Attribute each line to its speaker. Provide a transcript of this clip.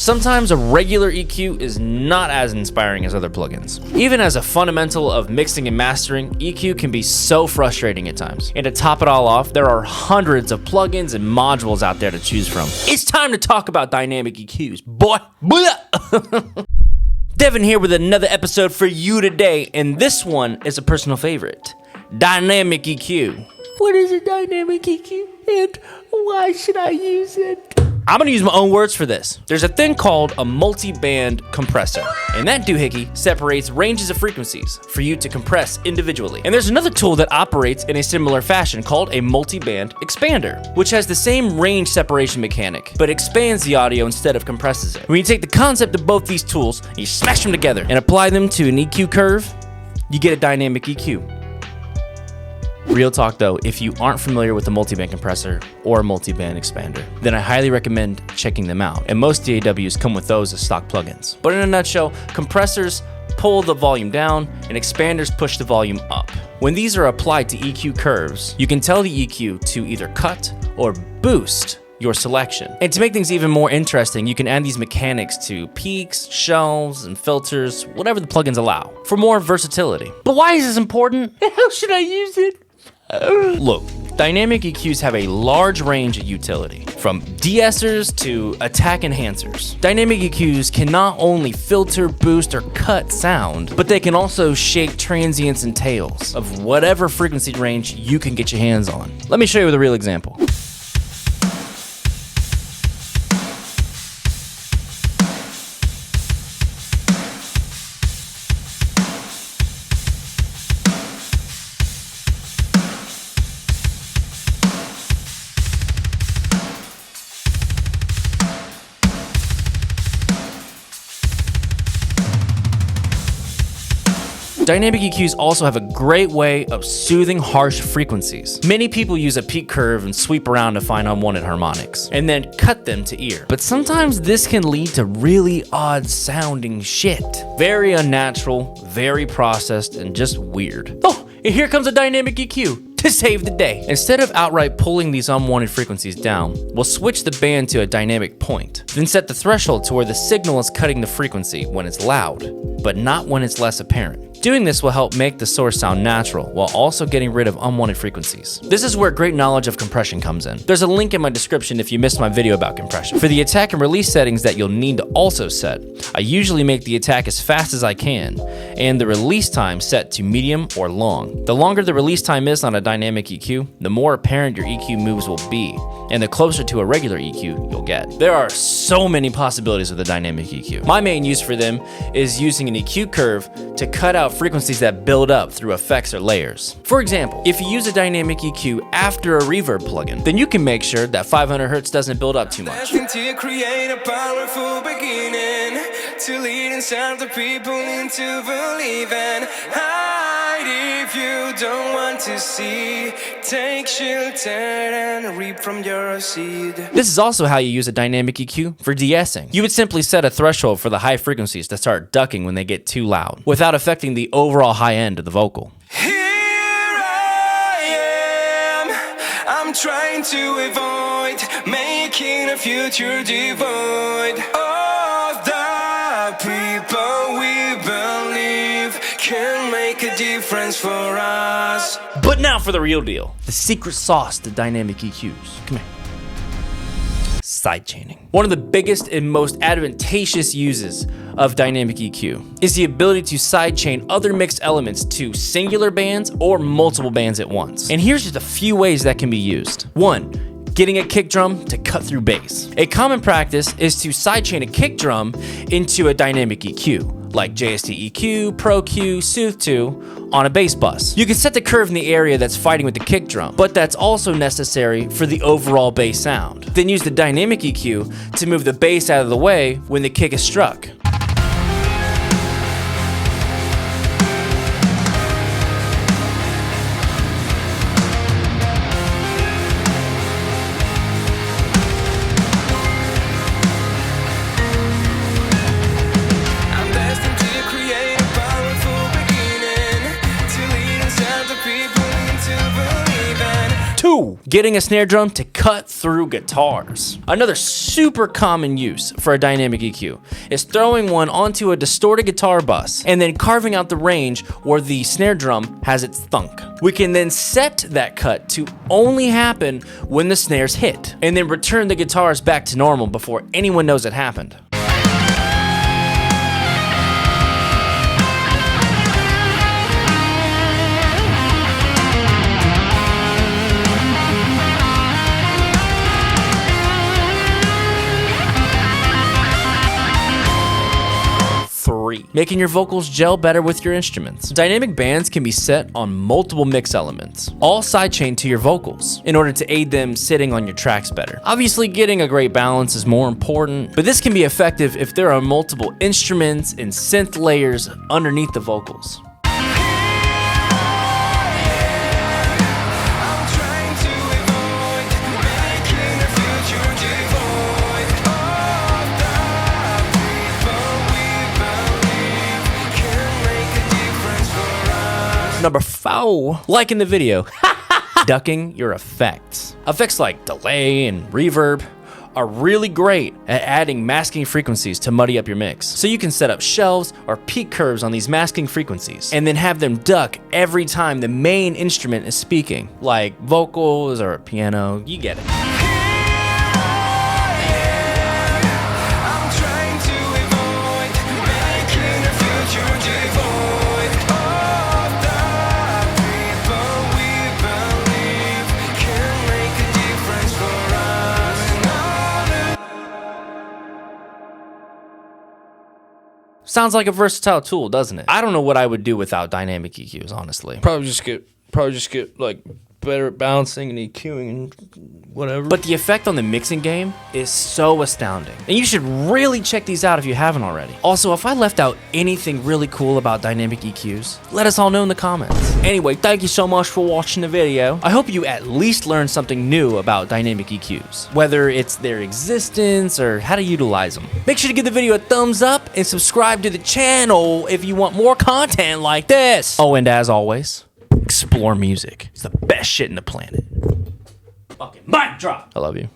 Speaker 1: Sometimes a regular EQ is not as inspiring as other plugins. Even as a fundamental of mixing and mastering, EQ can be so frustrating at times. And to top it all off, there are hundreds of plugins and modules out there to choose from. It's time to talk about dynamic EQs, boy. Deven here with another episode for you today, and this one is a personal favorite, Dynamic EQ. What is a dynamic EQ, and why should I use it? I'm gonna use my own words for this. There's a thing called a multi-band compressor, and that doohickey separates ranges of frequencies for you to compress individually. And there's another tool that operates in a similar fashion called a multi-band expander, which has the same range separation mechanic, but expands the audio instead of compresses it. When you take the concept of both these tools, and you smash them together and apply them to an EQ curve, you get a dynamic EQ. Real talk though, if you aren't familiar with a multiband compressor or a multiband expander, then I highly recommend checking them out. And most DAWs come with those as stock plugins. But in a nutshell, compressors pull the volume down and expanders push the volume up. When these are applied to EQ curves, you can tell the EQ to either cut or boost your selection. And to make things even more interesting, you can add these mechanics to peaks, shelves, and filters, whatever the plugins allow, for more versatility. But why is this important? How should I use it? Look, dynamic EQs have a large range of utility, from de-essers to attack enhancers. Dynamic EQs can not only filter, boost, or cut sound, but they can also shape transients and tails of whatever frequency range you can get your hands on. Let me show you with a real example. Dynamic EQs also have a great way of soothing harsh frequencies. Many people use a peak curve and sweep around to find unwanted harmonics, and then cut them to ear. But sometimes this can lead to really odd sounding shit. Very unnatural, very processed, and just weird. Oh, and here comes a dynamic EQ to save the day. Instead of outright pulling these unwanted frequencies down, we'll switch the band to a dynamic point, then set the threshold to where the signal is cutting the frequency when it's loud, but not when it's less apparent. Doing this will help make the source sound natural while also getting rid of unwanted frequencies. This is where great knowledge of compression comes in. There's a link in my description if you missed my video about compression. For the attack and release settings that you'll need to also set, I usually make the attack as fast as I can and the release time set to medium or long. The longer the release time is on a dynamic EQ, the more apparent your EQ moves will be, and the closer to a regular EQ you'll get. There are so many possibilities with the dynamic EQ. My main use for them is using an EQ curve to cut out frequencies that build up through effects or layers. For example, if you use a dynamic EQ after a reverb plugin, then you can make sure that 500 Hz doesn't build up too much.
Speaker 2: To create a powerful beginning, to lead and serve the people into believing. Hide if you don't want to see. Take shelter and reap from your seed.
Speaker 1: This is also how you use a dynamic EQ for de-essing. You would simply set a threshold for the high frequencies to start ducking when they get too loud, without affecting the overall high end of the vocal.
Speaker 2: Here I am, I'm trying to avoid making a future devoid of the people we believe can make a difference for us.
Speaker 1: But now for the real deal, the secret sauce to dynamic EQs. Come here. Sidechaining. One of the biggest and most advantageous uses of dynamic EQ is the ability to sidechain other mixed elements to singular bands or multiple bands at once. And here's just a few ways that can be used. 1. Getting a kick drum to cut through bass. A common practice is to sidechain a kick drum into a dynamic EQ, like JST EQ, Pro Q, Sooth 2 on a bass bus. You can set the curve in the area that's fighting with the kick drum, but that's also necessary for the overall bass sound. Then use the dynamic EQ to move the bass out of the way when the kick is struck. 2, getting a snare drum to cut through guitars. Another super common use for a dynamic EQ is throwing one onto a distorted guitar bus and then carving out the range where the snare drum has its thunk. We can then set that cut to only happen when the snares hit, and then return the guitars back to normal before anyone knows it happened. Making your vocals gel better with your instruments. Dynamic bands can be set on multiple mix elements, all sidechained to your vocals, in order to aid them sitting on your tracks better. Obviously, getting a great balance is more important, but this can be effective if there are multiple instruments and synth layers underneath the vocals. Number 4, like in the video, ducking your effects. Effects like delay and reverb are really great at adding masking frequencies to muddy up your mix. So you can set up shelves or peak curves on these masking frequencies and then have them duck every time the main instrument is speaking, like vocals or a piano, you get it. Sounds like a versatile tool, doesn't it? I don't know what I would do without dynamic EQs, honestly.
Speaker 3: Probably just get like better at balancing and EQing and whatever.
Speaker 1: But the effect on the mixing game is so astounding. And you should really check these out if you haven't already. Also, if I left out anything really cool about dynamic EQs, let us all know in the comments. Anyway, thank you so much for watching the video. I hope you at least learned something new about dynamic EQs, whether it's their existence or how to utilize them. Make sure to give the video a thumbs up and subscribe to the channel if you want more content like this. Oh, and as always, explore music. It's the best shit in the planet. Fucking mic drop. I love you.